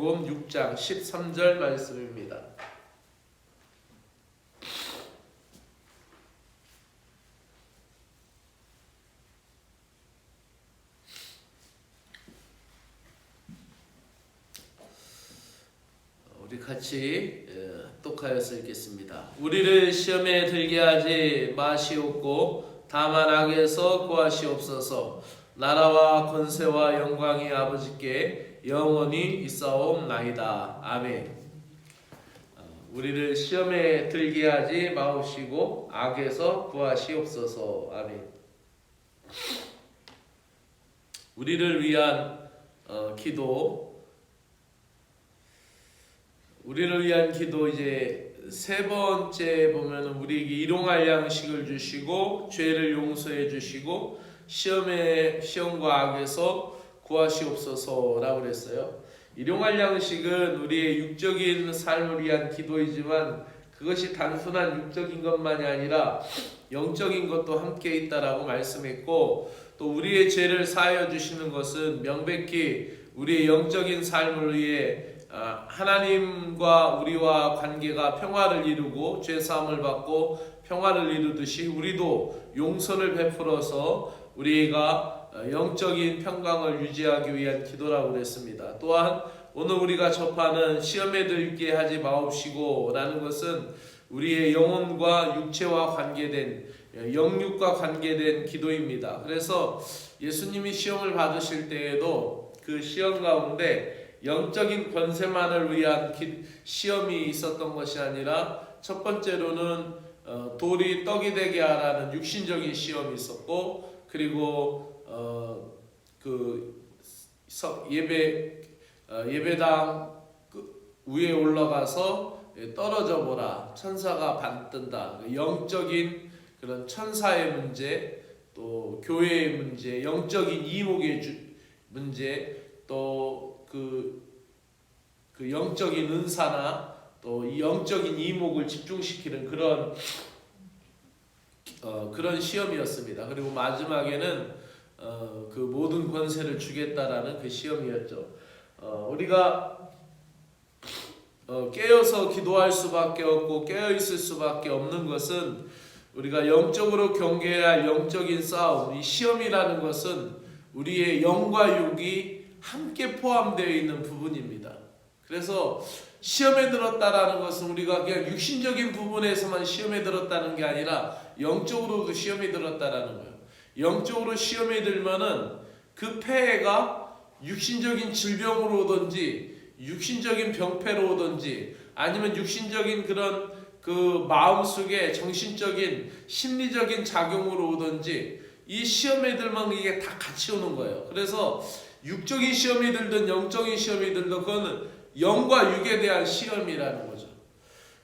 마태복음 6장 13절 말씀입니다. 우리 같이 똑하여서 읽겠습니다. 우리를 시험에 들게 하지 마시옵고 다만 악에서 구하시옵소서. 나라와 권세와 영광이 아버지께 영원히 있사옵나이다. 아멘. 우리를 시험에 들게 하지 마옵시고 악에서 구하시옵소서. 아멘. 우리를 위한 기도. 우리를 위한 기도 이제 세 번째 보면은 우리에게 일용할 양식을 주시고 죄를 용서해 주시고 시험과 악에서 구하시옵소서라고 그랬어요. 일용할 양식은 우리의 육적인 삶을 위한 기도이지만 그것이 단순한 육적인 것만이 아니라 영적인 것도 함께 있다라고 말씀했고, 또 우리의 죄를 사하여 주시는 것은 명백히 우리의 영적인 삶을 위해 하나님과 우리와 관계가 평화를 이루고 죄사함을 받고 평화를 이루듯이 우리도 용서를 베풀어서 우리가 영적인 평강을 유지하기 위한 기도라고 그랬습니다. 또한 오늘 우리가 접하는 시험에 들게 하지 마옵시고 라는 것은 우리의 영혼과 육체와 관계된 영육과 관계된 기도입니다. 그래서 예수님이 시험을 받으실 때에도 그 시험 가운데 영적인 권세만을 위한 시험이 있었던 것이 아니라 첫 번째로는 돌이 떡이 되게 하라는 육신적인 시험이 있었고, 그리고 예배당 위에 올라가서 떨어져 보라, 천사가 반뜬다. 영적인 그런 천사의 문제, 또 교회의 문제, 영적인 이목의 문제, 또 그 영적인 은사나 또 이 영적인 이목을 집중시키는 그런 시험이었습니다. 그리고 마지막에는 그 모든 권세를 주겠다라는 그 시험이었죠. 우리가 깨어서 기도할 수밖에 없고 깨어 있을 수밖에 없는 것은 우리가 영적으로 경계해야 할 영적인 싸움, 이 시험이라는 것은 우리의 영과 육이 함께 포함되어 있는 부분입니다. 그래서 시험에 들었다라는 것은 우리가 그냥 육신적인 부분에서만 시험에 들었다는 게 아니라 영적으로도 시험에 들었다라는 거예요. 영적으로 시험에 들면은 그 폐해가 육신적인 질병으로 오든지 육신적인 병폐로 오든지 아니면 육신적인 그런 그 마음속에 정신적인 심리적인 작용으로 오든지 이 시험에 들면 이게 다 같이 오는 거예요. 그래서 육적인 시험이 들든 영적인 시험이 들든 그거는 영과 육에 대한 시험이라는 거죠.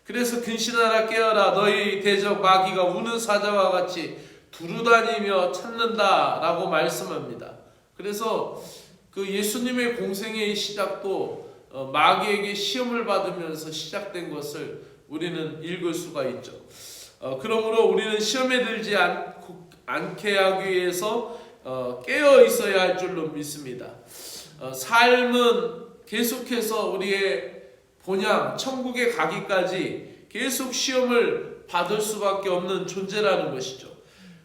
그래서 근신하라 깨어라, 너희 대적 마귀가 우는 사자와 같이 두루다니며 찾는다라고 말씀합니다. 그래서 그 예수님의 공생의 시작도 마귀에게 시험을 받으면서 시작된 것을 우리는 읽을 수가 있죠. 그러므로 우리는 시험에 들지 않게 하기 위해서 깨어 있어야 할 줄로 믿습니다. 삶은 계속해서 우리의 본향 천국에 가기까지 계속 시험을 받을 수밖에 없는 존재라는 것이죠.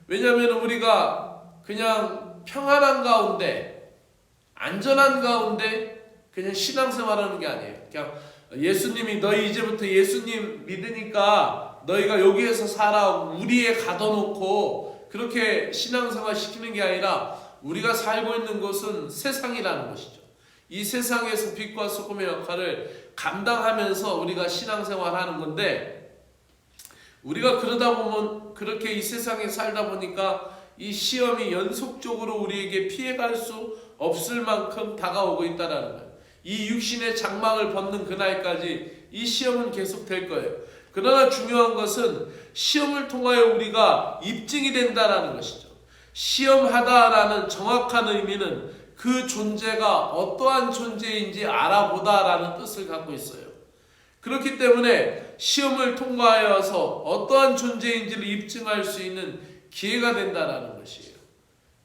왜냐하면 우리가 그냥 평안한 가운데 안전한 가운데 그냥 신앙생활하는 게 아니에요. 그냥 예수님이 너희 이제부터 예수님 믿으니까 너희가 여기에서 살아 우리에 가둬놓고 그렇게 신앙생활 시키는 게 아니라 우리가 살고 있는 곳은 세상이라는 것이죠. 이 세상에서 빛과 소금의 역할을 감당하면서 우리가 신앙생활하는 건데, 우리가 그러다 보면 그렇게 이 세상에 살다 보니까 이 시험이 연속적으로 우리에게 피해갈 수 없을 만큼 다가오고 있다는 거예요. 이 육신의 장막을 벗는 그날까지 이 시험은 계속될 거예요. 그러나 중요한 것은 시험을 통하여 우리가 입증이 된다는 것이죠. 시험하다라는 정확한 의미는 그 존재가 어떠한 존재인지 알아보다라는 뜻을 갖고 있어요. 그렇기 때문에 시험을 통과하여서 어떠한 존재인지를 입증할 수 있는 기회가 된다는 것이에요.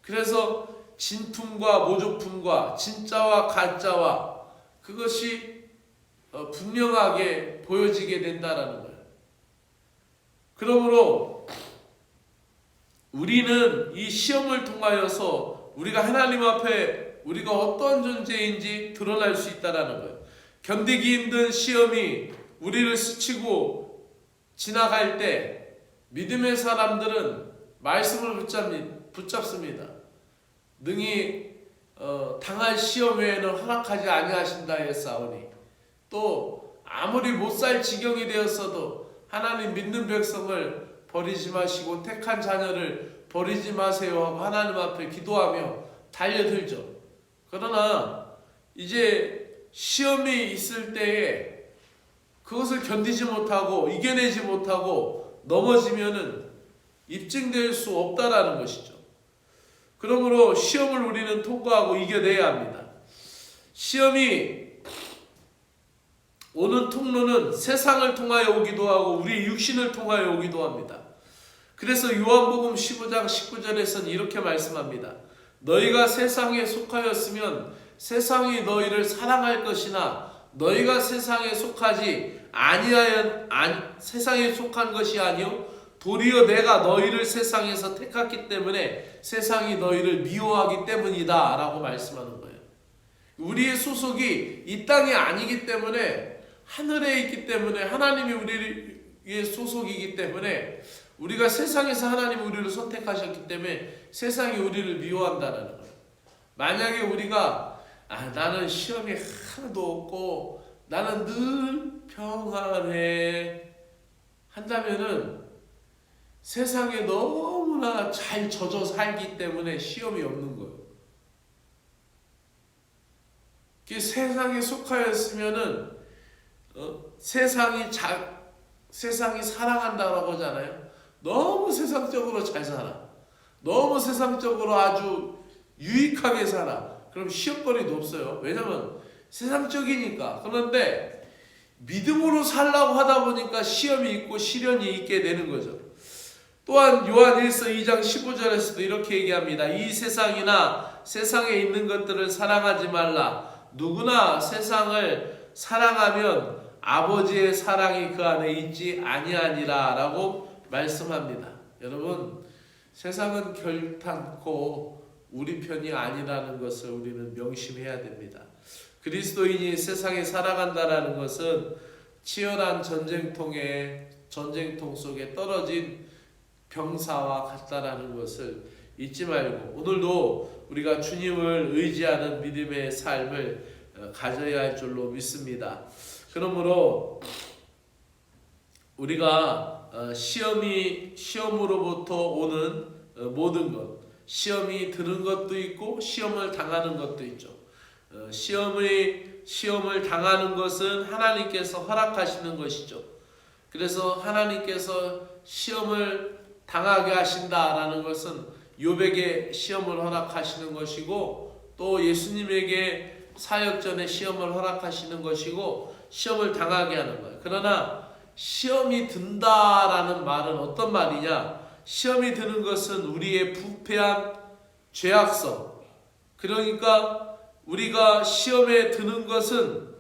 그래서 진품과 모조품과 진짜와 가짜와 그것이 분명하게 보여지게 된다라는 거예요. 그러므로 우리는 이 시험을 통하여서 우리가 하나님 앞에 우리가 어떤 존재인지 드러날 수 있다라는 거예요. 견디기 힘든 시험이 우리를 스치고 지나갈 때 믿음의 사람들은 말씀을 붙잡습니다. 능히 당할 시험 외에는 허락하지 아니하신다 했사오니, 또 아무리 못 살 지경이 되었어도 하나님 믿는 백성을 버리지 마시고 택한 자녀를 버리지 마세요 하고 하나님 앞에 기도하며 달려들죠. 그러나 이제 시험이 있을 때에 그것을 견디지 못하고 이겨내지 못하고 넘어지면은 입증될 수 없다라는 것이죠. 그러므로 시험을 우리는 통과하고 이겨내야 합니다. 시험이 오는 통로는 세상을 통하여 오기도 하고 우리 육신을 통하여 오기도 합니다. 그래서 요한복음 15장 19절에서는 이렇게 말씀합니다. 너희가 세상에 속하였으면 세상이 너희를 사랑할 것이나 너희가 세상에 속하지 세상에 속한 것이 아니요 도리어 내가 너희를 세상에서 택했기 때문에 세상이 너희를 미워하기 때문이다 라고 말씀하는 거예요. 우리의 소속이 이 땅이 아니기 때문에 하늘에 있기 때문에 하나님이 우리의 소속이기 때문에 우리가 세상에서 하나님이 우리를 선택하셨기 때문에 세상이 우리를 미워한다는 거예요. 만약에 우리가 나는 시험이 하나도 없고 나는 늘 평안해 한다면은 세상에 너무나 잘 젖어 살기 때문에 시험이 없는 거예요. 세상에 속하였으면은 세상이 사랑한다라고 하잖아요. 너무 세상적으로 잘 살아. 너무 세상적으로 아주 유익하게 살아. 그럼 시험거리도 없어요. 왜냐면 세상적이니까. 그런데 믿음으로 살라고 하다 보니까 시험이 있고 시련이 있게 되는 거죠. 또한 요한일서 2장 15절에서도 이렇게 얘기합니다. 이 세상이나 세상에 있는 것들을 사랑하지 말라. 누구나 세상을 사랑하면 아버지의 사랑이 그 안에 있지 아니하니라 라고 말씀합니다. 여러분, 세상은 결탄코 우리 편이 아니라는 것을 우리는 명심해야 됩니다. 그리스도인이 세상에 살아간다라는 것은 치열한 전쟁통 속에 떨어진 병사와 같다라는 것을 잊지 말고 오늘도 우리가 주님을 의지하는 믿음의 삶을 가져야 할 줄로 믿습니다. 그러므로 우리가 시험으로부터 오는 모든 것, 시험이 드는 것도 있고 시험을 당하는 것도 있죠. 시험을 당하는 것은 하나님께서 허락하시는 것이죠. 그래서 하나님께서 시험을 당하게 하신다라는 것은 욥에게 시험을 허락하시는 것이고 또 예수님에게 사역 전에 시험을 허락하시는 것이고 시험을 당하게 하는 거예요. 그러나 시험이 든다라는 말은 어떤 말이냐? 시험이 드는 것은 우리의 부패한 죄악성. 그러니까 우리가 시험에 드는 것은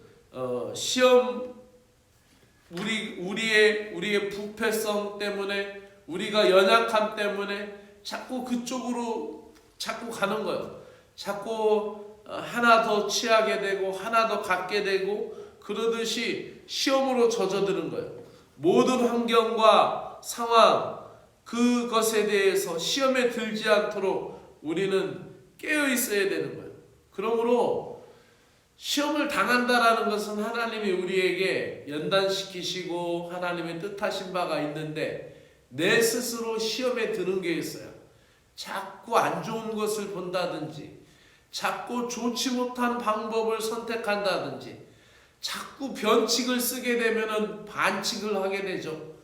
우리의 부패성 때문에 우리가 연약함 때문에 자꾸 그쪽으로 자꾸 가는 거예요. 자꾸 하나 더 취하게 되고 하나 더 갖게 되고 그러듯이 시험으로 젖어드는 거예요. 모든 환경과 상황 그것에 대해서 시험에 들지 않도록 우리는 깨어 있어야 되는 거예요. 그러므로 시험을 당한다라는 것은 하나님이 우리에게 연단시키시고 하나님의 뜻하신 바가 있는데 내 스스로 시험에 드는 게 있어요. 자꾸 안 좋은 것을 본다든지 자꾸 좋지 못한 방법을 선택한다든지 자꾸 변칙을 쓰게 되면은 반칙을 하게 되죠.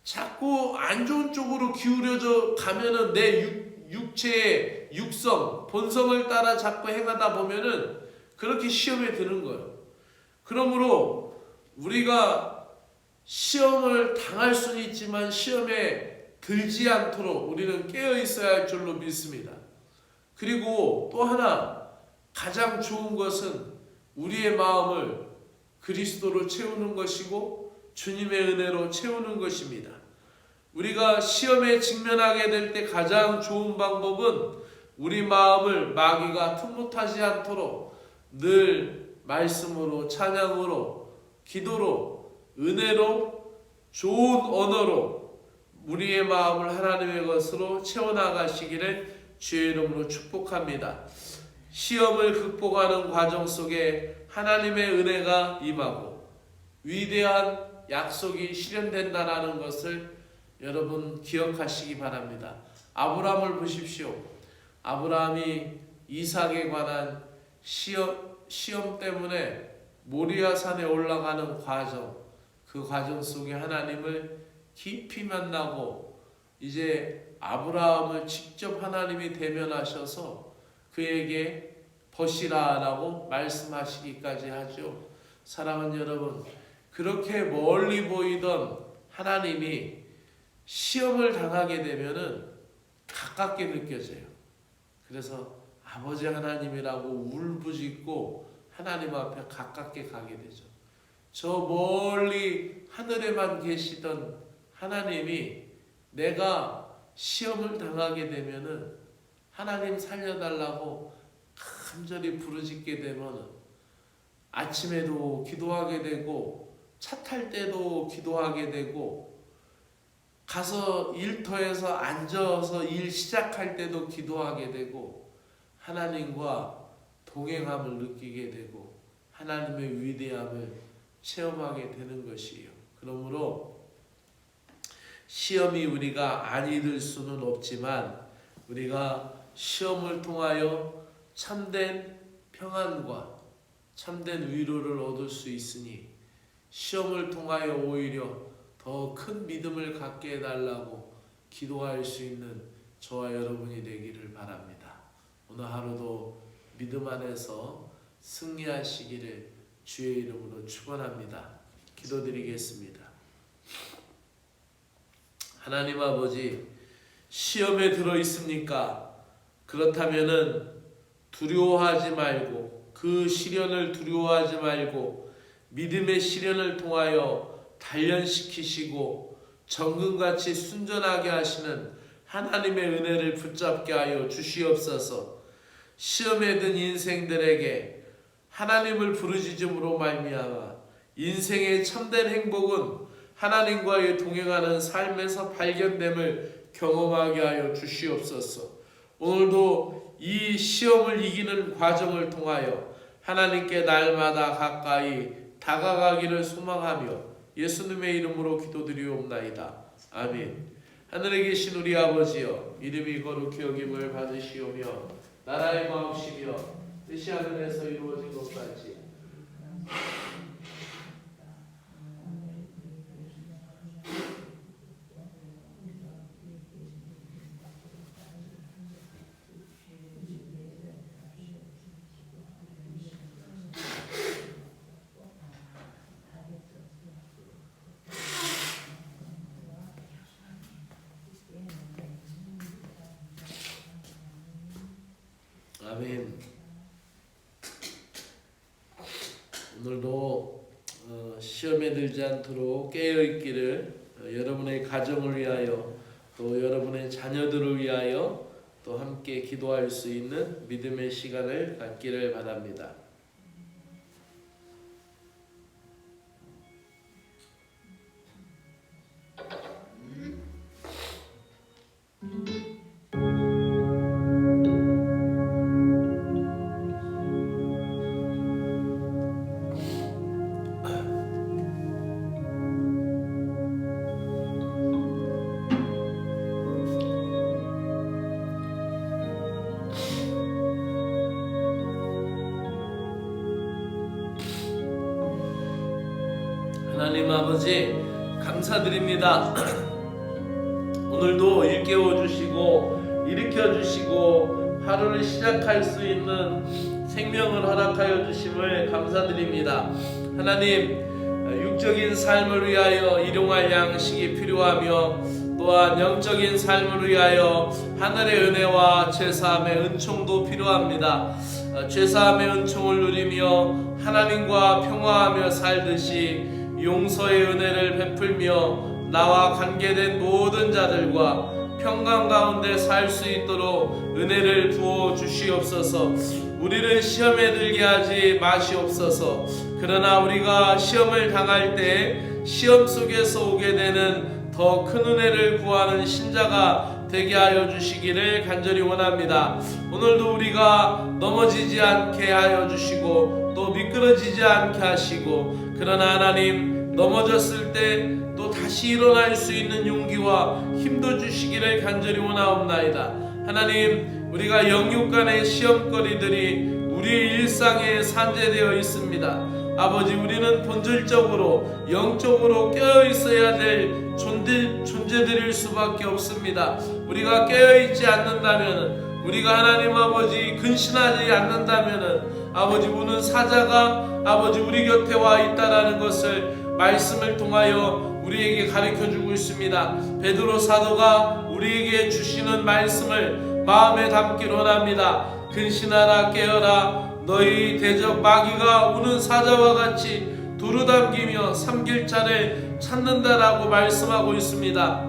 자꾸 안 좋은 쪽으로 기울여져 가면은 내 육체의 육성, 본성을 따라 자꾸 행하다 보면은 그렇게 시험에 드는 거예요. 그러므로 우리가 시험을 당할 수는 있지만 시험에 들지 않도록 우리는 깨어 있어야 할 줄로 믿습니다. 그리고 또 하나 가장 좋은 것은 우리의 마음을 그리스도로 채우는 것이고 주님의 은혜로 채우는 것입니다. 우리가 시험에 직면하게 될 때 가장 좋은 방법은 우리 마음을 마귀가 틈못하지 않도록 늘 말씀으로, 찬양으로, 기도로, 은혜로, 좋은 언어로 우리의 마음을 하나님의 것으로 채워나가시기를 주의 이름으로 축복합니다. 시험을 극복하는 과정 속에 하나님의 은혜가 임하고 위대한 약속이 실현된다는 것을 여러분 기억하시기 바랍니다. 아브라함을 보십시오. 아브라함이 이삭에 관한 시험 때문에 모리아산에 올라가는 과정, 그 과정 속에 하나님을 깊이 만나고 이제 아브라함을 직접 하나님이 대면하셔서 그에게 벗이라라고 말씀하시기까지 하죠. 사랑하는 여러분, 그렇게 멀리 보이던 하나님이 시험을 당하게 되면은 가깝게 느껴져요. 그래서 아버지 하나님이라고 울부짖고 하나님 앞에 가깝게 가게 되죠. 저 멀리 하늘에만 계시던 하나님이 내가 시험을 당하게 되면은 하나님 살려달라고 간절히 부르짖게 되면 아침에도 기도하게 되고 차 탈 때도 기도하게 되고 가서 일터에서 앉아서 일 시작할 때도 기도하게 되고 하나님과 동행함을 느끼게 되고 하나님의 위대함을 체험하게 되는 것이에요. 그러므로 시험이 우리가 안 잊을 수는 없지만 우리가 시험을 통하여 참된 평안과 참된 위로를 얻을 수 있으니 시험을 통하여 오히려 더 큰 믿음을 갖게 해달라고 기도할 수 있는 저와 여러분이 되기를 바랍니다. 오늘 하루도 믿음 안에서 승리하시기를 주의 이름으로 축원합니다. 기도드리겠습니다. 하나님 아버지, 시험에 들어 있습니까? 그렇다면은 두려워하지 말고 그 시련을 두려워하지 말고 믿음의 시련을 통하여 단련시키시고 정금같이 순전하게 하시는 하나님의 은혜를 붙잡게 하여 주시옵소서. 시험에 든 인생들에게 하나님을 부르짖음으로 말미암아 인생의 참된 행복은 하나님과의 동행하는 삶에서 발견됨을 경험하게 하여 주시옵소서. 오늘도 이 시험을 이기는 과정을 통하여 하나님께 날마다 가까이 다가가기를 소망하며 예수님의 이름으로 기도드리옵나이다. 아멘. 하늘에 계신 우리 아버지여, 이름이 거룩히 여김을 받으시오며 나라의 마음이시며 뜻이 하늘에서 이루어진 것 같이 아멘. 오늘도 시험에 들지 않도록 깨어있기를 여러분의 가정을 위하여 또 여러분의 자녀들을 위하여 또 함께 기도할 수 있는 믿음의 시간을 갖기를 바랍니다. 하나님 아버지 감사드립니다. 오늘도 일깨워 주시고 일으켜 주시고 하루를 시작할 수 있는 생명을 허락하여 주심을 감사드립니다. 하나님, 육적인 삶을 위하여 일용할 양식이 필요하며 또한 영적인 삶을 위하여 하늘의 은혜와 제사함의 은총도 필요합니다. 죄사함의 은총을 누리며 하나님과 평화하며 살듯이 용서의 은혜를 베풀며 나와 관계된 모든 자들과 평강 가운데 살 수 있도록 은혜를 부어 주시옵소서. 우리를 시험에 들게 하지 마시옵소서. 그러나 우리가 시험을 당할 때 시험 속에서 오게 되는 더 큰 은혜를 구하는 신자가 되게 하여 주시기를 간절히 원합니다. 오늘도 우리가 넘어지지 않게 하여 주시고 또 미끄러지지 않게 하시고, 그러나 하나님 넘어졌을 때 또 다시 일어날 수 있는 용기와 힘도 주시기를 간절히 원하옵나이다. 하나님, 우리가 영육 간의 시험거리들이 우리의 일상에 산재되어 있습니다. 아버지, 우리는 본질적으로 영적으로 깨어 있어야 될 존재들일 수밖에 없습니다. 우리가 깨어 있지 않는다면, 우리가 하나님 아버지 근신하지 않는다면 아버지, 우는 사자가 아버지 우리 곁에 와 있다라는 것을 말씀을 통하여 우리에게 가르쳐주고 있습니다. 베드로 사도가 우리에게 주시는 말씀을 마음에 담기를 원합니다. 근신하라, 깨어라. 너희 대적 마귀가 우는 사자와 같이 두루담기며 삼킬 자를 찾는다라고 말씀하고 있습니다.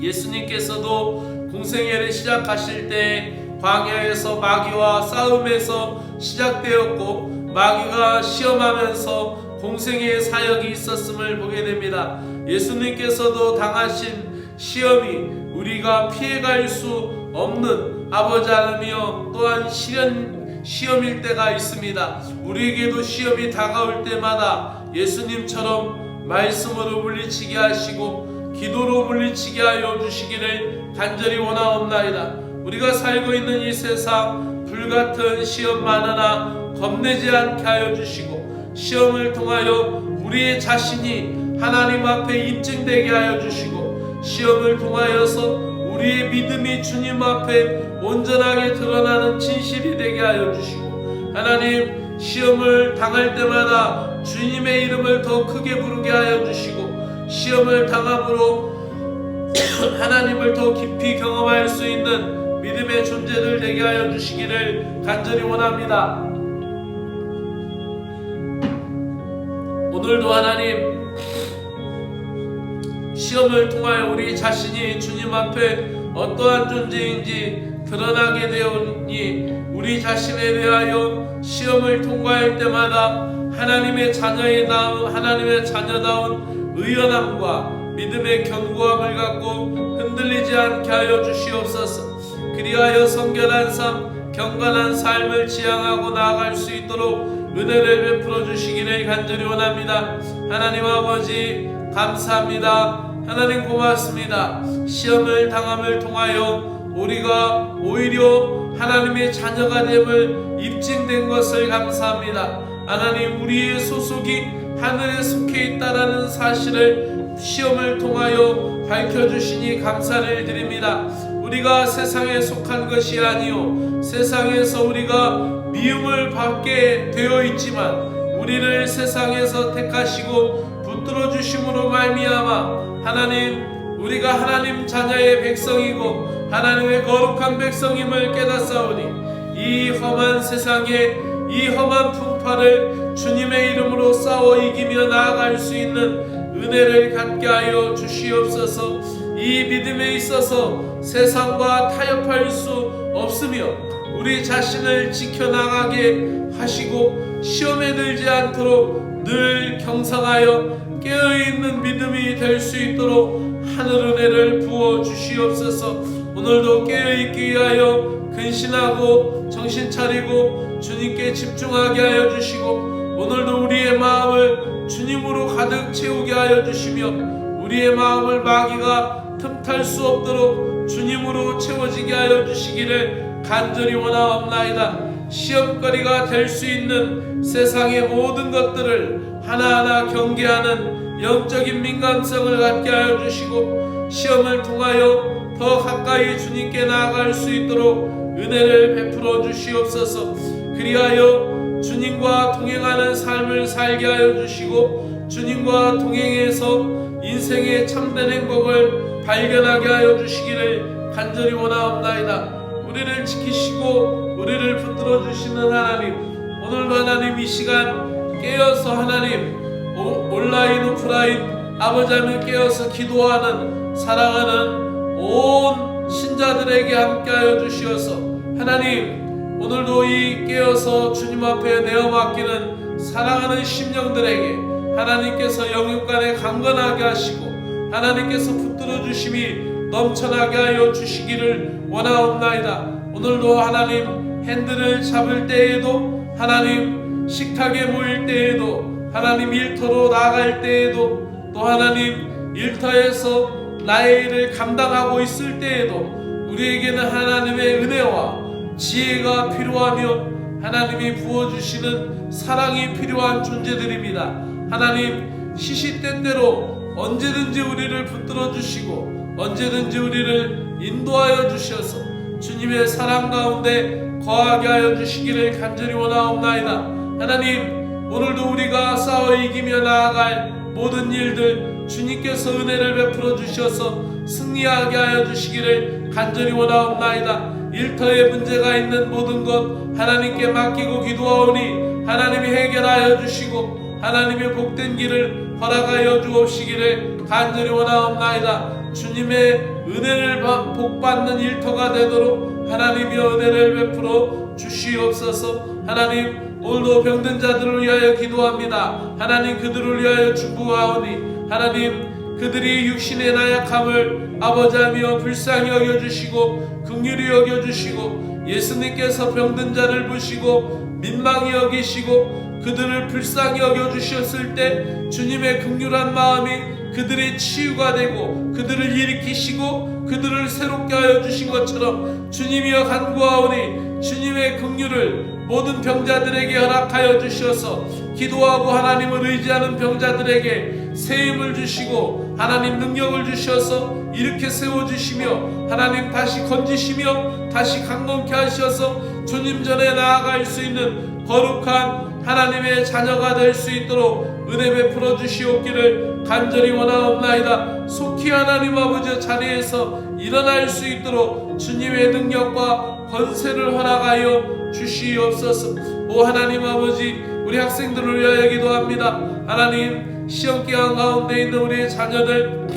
예수님께서도 공생애를 시작하실 때 광야에서 마귀와 싸움에서 시작되었고, 마귀가 시험하면서 공생애의 사역이 있었음을 보게 됩니다. 예수님께서도 당하신 시험이 우리가 피해갈 수 없는 아버지 하나님이여 또한 시험일 때가 있습니다. 우리에게도 시험이 다가올 때마다 예수님처럼 말씀으로 물리치게 하시고 기도로 물리치게 하여 주시기를 간절히 원하옵나이다. 우리가 살고 있는 이 세상 불같은 시험 많으나 겁내지 않게 하여 주시고, 시험을 통하여 우리의 자신이 하나님 앞에 입증되게 하여 주시고, 시험을 통하여서 우리의 믿음이 주님 앞에 온전하게 드러나는 진실이 되게 하여 주시고, 하나님, 시험을 당할 때마다 주님의 이름을 더 크게 부르게 하여 주시고, 시험을 당함으로 하나님을 더 깊이 경험할 수 있는 믿음의 존재들 되게 하여 주시기를 간절히 원합니다. 오늘도 하나님, 시험을 통하여 우리 자신이 주님 앞에 어떠한 존재인지 드러나게 되오니, 우리 자신에 대하여 시험을 통과할 때마다 하나님의 자녀다운 의연함과 믿음의 견고함을 갖고 흔들리지 않게 하여 주시옵소서. 그리하여 성결한 삶, 경건한 삶을 지향하고 나아갈 수 있도록 은혜를 베풀어 주시기를 간절히 원합니다. 하나님 아버지, 감사합니다. 하나님 고맙습니다. 시험을 당함을 통하여 우리가 오히려 하나님의 자녀가 됨을 입증된 것을 감사합니다. 하나님, 우리의 소속이 하늘에 속해 있다라는 사실을 시험을 통하여 밝혀주시니 감사를 드립니다. 우리가 세상에 속한 것이 아니요 세상에서 우리가 미움을 받게 되어 있지만, 우리를 세상에서 택하시고 붙들어 주심으로 말미암아 하나님, 우리가 하나님 자녀의 백성이고 하나님의 거룩한 백성임을 깨닫사오니, 이 험한 세상에 이 험한 풍파를 주님의 이름으로 싸워 이기며 나아갈 수 있는 은혜를 갖게 하여 주시옵소서. 이 믿음에 있어서 세상과 타협할 수 없으며 우리 자신을 지켜나가게 하시고, 시험에 들지 않도록 늘 경성하여 깨어있는 믿음이 될 수 있도록 하늘 은혜를 부어 주시옵소서. 오늘도 깨어있기 위하여 근신하고 정신 차리고 주님께 집중하게 하여 주시고, 오늘도 우리의 마음을 주님으로 가득 채우게 하여 주시며, 우리의 마음을 마귀가 틈탈 수 없도록 주님으로 채워지게 하여 주시기를 간절히 원하옵나이다. 시험거리가 될 수 있는 세상의 모든 것들을 하나하나 경계하는 영적인 민감성을 갖게 하여 주시고, 시험을 통하여 더 가까이 주님께 나아갈 수 있도록 은혜를 베풀어 주시옵소서. 그리하여 주님과 동행하는 삶을 살게 하여 주시고, 주님과 동행해서 인생의 참된 행복을 발견하게 하여 주시기를 간절히 원하옵나이다. 우리를 지키시고 우리를 붙들어 주시는 하나님, 오늘도 하나님 이 시간 깨어서 하나님 온라인 오프라인 아버지 하나님 깨어서 기도하는 사랑하는 온 신자들에게 함께하여 주시어서 하나님 오늘도 이 깨어서 주님 앞에 내어 맡기는 사랑하는 심령들에게 하나님께서 영육간에 강건하게 하시고 하나님께서 붙들어 주심이 넘쳐나게 하여 주시기를 원하옵나이다. 오늘도 하나님 핸들을 잡을 때에도 하나님 식탁에 모일 때에도 하나님 일터로 나갈 때에도 또 하나님 일터에서 나의 일을 감당하고 있을 때에도 우리에게는 하나님의 은혜와 지혜가 필요하며 하나님이 부어주시는 사랑이 필요한 존재들입니다. 하나님 시시때때로 언제든지 우리를 붙들어 주시고 언제든지 우리를 인도하여 주셔서 주님의 사랑 가운데 거하게 하여 주시기를 간절히 원하옵나이다. 하나님 오늘도 우리가 싸워 이기며 나아갈 모든 일들 주님께서 은혜를 베풀어 주셔서 승리하게 하여 주시기를 간절히 원하옵나이다. 일터에 문제가 있는 모든 것 하나님께 맡기고 기도하오니 하나님이 해결하여 주시고 하나님의 복된 길을 허락하여 주옵시기를 간절히 원하옵나이다. 주님의 은혜를 복받는 일터가 되도록 하나님의 은혜를 베풀어 주시옵소서. 하나님 오늘도 병든 자들을 위하여 기도합니다. 하나님 그들을 위하여 중보하오니 하나님 그들이 육신의 나약함을 아버지하며 불쌍히 여겨주시고 긍휼히 여겨주시고 예수님께서 병든 자를 보시고 민망히 여기시고 그들을 불쌍히 여겨주셨을 때 주님의 긍휼한 마음이 그들의 치유가 되고 그들을 일으키시고 그들을 새롭게 하여 주신 것처럼 주님이여 간구하오니 주님의 긍휼을 모든 병자들에게 허락하여 주셔서 기도하고 하나님을 의지하는 병자들에게 새 힘을 주시고 하나님 능력을 주셔서 이렇게 세워주시며 하나님 다시 건지시며 다시 강건케 하셔서 주님 전에 나아갈 수 있는 거룩한 하나님의 자녀가 될 수 있도록 은혜 베풀어 주시옵기를 간절히 원하옵나이다. 속히 하나님 아버지 자리에서 일어날 수 있도록 주님의 능력과 권세를 허락하여 주시옵소서. 오 하나님 아버지 우리 학생들을 위하여 기도합니다. 하나님 시험기간 가운데 있는 우리의 자녀들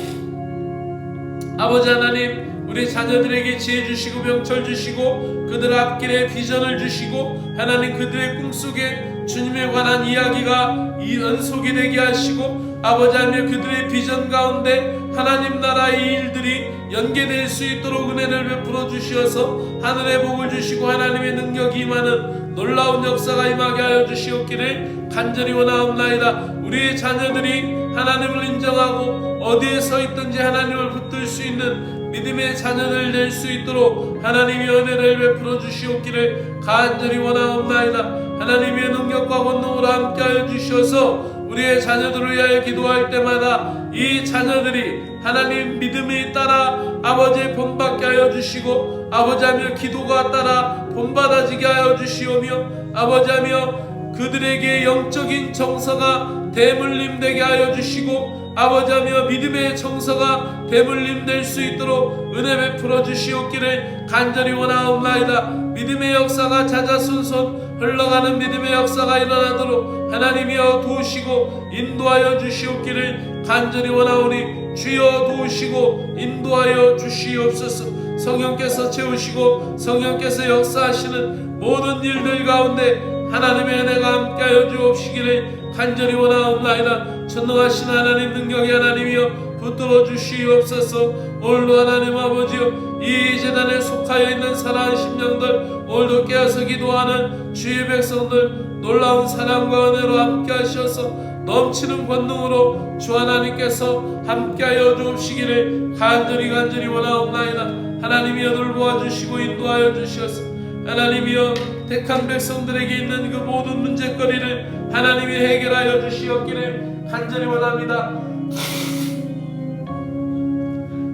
아버지 하나님 우리 자녀들에게 지혜 주시고 명철 주시고 그들 앞길에 비전을 주시고 하나님 그들의 꿈속에 주님에 관한 이야기가 연속이 되게 하시고 아버지 하나님 그들의 비전 가운데 하나님 나라의 일들이 연계될 수 있도록 은혜를 베풀어 주시어서 하늘의 복을 주시고 하나님의 능력이 임하는 놀라운 역사가 임하게 하여 주시옵기를 간절히 원하옵나이다. 우리의 자녀들이 하나님을 인정하고 어디에 서 있든지 하나님을 붙들 수 있는 믿음의 자녀들 될 수 있도록 하나님의 은혜를 베풀어 주시옵기를 간절히 원하옵나이다. 하나님의 능력과 권능으로 함께하여 주셔서 우리의 자녀들을 위하여 기도할 때마다 이 자녀들이 하나님 믿음에 따라 아버지의 본받게 하여 주시고 아버지하며 기도가 따라 본받아지게 하여 주시오며 아버지하며 그들에게 영적인 정서가 대물림되게 하여 주시고 아버지하며 믿음의 정서가 대물림될 수 있도록 은혜 베풀어 주시옵기를 간절히 원하옵나이다. 믿음의 역사가 자자손손 흘러가는 믿음의 역사가 일어나도록 하나님이여 도우시고 인도하여 주시옵기를 간절히 원하오니 주여 도우시고 인도하여 주시옵소서. 성령께서 채우시고 성령께서 역사하시는 모든 일들 가운데 하나님의 은혜가 함께하여 주옵시기를 간절히 원하옵나이다. 전능하신 하나님 능력의 하나님이여 붙들어 주시옵소서. 오늘도 하나님 아버지여 이 재단에 속하여 있는 사랑하는 심령들 오늘도 깨어서 기도하는 주의 백성들 놀라운 사랑과 은혜로 함께 하셔서 넘치는 권능으로 주 하나님께서 함께하여 주옵시기를 간절히 원하옵나이다. 하나님이여 돌보아주시고 인도하여 주시옵소서. 하나님이여 택한 백성들에게 있는 그 모든 문제거리를 하나님이 해결하여 주시옵기를 간절히 원합니다.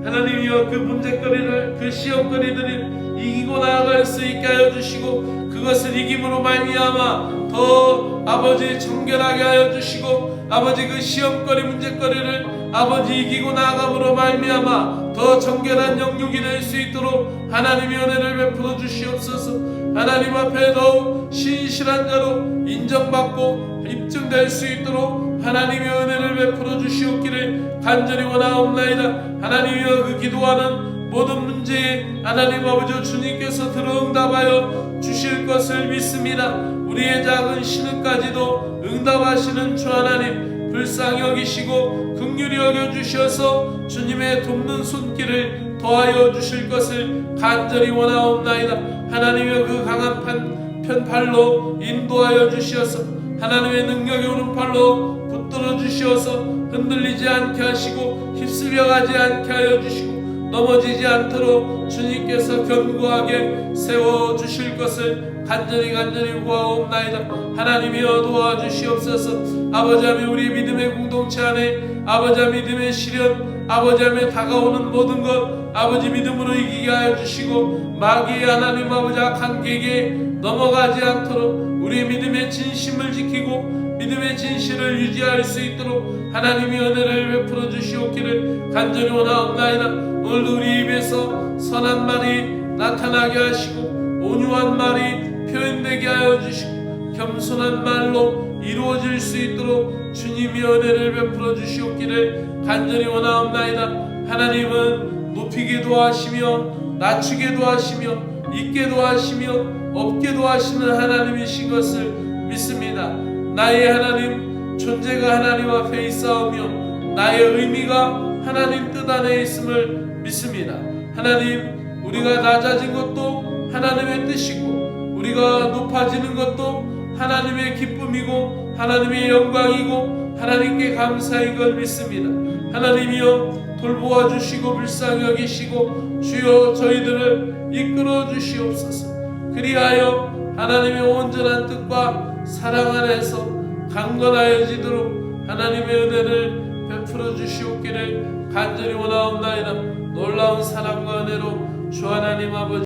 하나님이여 그 문제거리를 그 시험거리들을 이기고 나아갈 수 있게 하여 주시고 그것을 이김으로 말미암아 더 아버지 정결하게 하여 주시고 아버지 그 시험거리 문제거리를 아버지 이기고 나아감으로 말미암아 더 정결한 영육이 될 수 있도록 하나님의 은혜를 베풀어 주시옵소서. 하나님 앞에 더욱 신실한 자로 인정받고 입증될 수 있도록 하나님의 은혜를 베풀어 주시옵기를 간절히 원하옵나이다. 하나님이여 그 기도하는 모든 문제에 하나님 아버지 주님께서 들어응답하여 주실 것을 믿습니다. 우리의 작은 신음까지도 응답하시는 주 하나님 불쌍히 여기시고 긍휼히 여겨주셔서 주님의 돕는 손길을 더하여 주실 것을 간절히 원하옵나이다. 하나님의 그 강한 편팔로 인도하여 주시어서 하나님의 능력의 오른팔로 붙들어 주시어서 흔들리지 않게 하시고 휩쓸려 가지 않게 하여 주시고 넘어지지 않도록 주님께서 견고하게 세워주실 것을 간절히 구하옵나이다. 하나님이여 도와주시옵소서. 아버지 하나님 우리 믿음의 공동체 안에 아버지 하나님 믿음의 시련 아버지 하나님 다가오는 모든 것 아버지 믿음으로 이기게 하여 주시고 마귀의 하나님 아버지 악한 계기에 넘어가지 않도록 우리 믿음의 진심을 지키고 믿음의 진실을 유지할 수 있도록 하나님의 은혜를 베풀어 주시옵기를 간절히 원하옵나이다. 오늘도 우리 입에서 선한 말이 나타나게 하시고 온유한 말이 표현되게 하여 주시고 겸손한 말로 이루어질 수 있도록 주님의 은혜를 베풀어 주시옵기를 간절히 원하옵나이다. 하나님은 높이기도 하시며 낮추기도 하시며 있게도 하시며 없게도 하시는 하나님이신 것을 믿습니다. 나의 하나님 존재가 하나님 앞에 있사오며 나의 의미가 하나님 뜻 안에 있음을 믿습니다. 하나님 우리가 낮아진 것도 하나님의 뜻이고 우리가 높아지는 것도 하나님의 기쁨이고 하나님의 영광이고 하나님께 감사인 걸 믿습니다. 하나님이여 돌보아 주시고 불쌍히 여기시고 주여 저희들을 이끌어 주시옵소서. 그리하여 하나님의 온전한 뜻과 사랑 안에서 강건하여지도록 하나님의 은혜를 베풀어 주시옵기를 간절히 원하옵나이다. 놀라운 사랑과 은혜로 주 하나님 아버지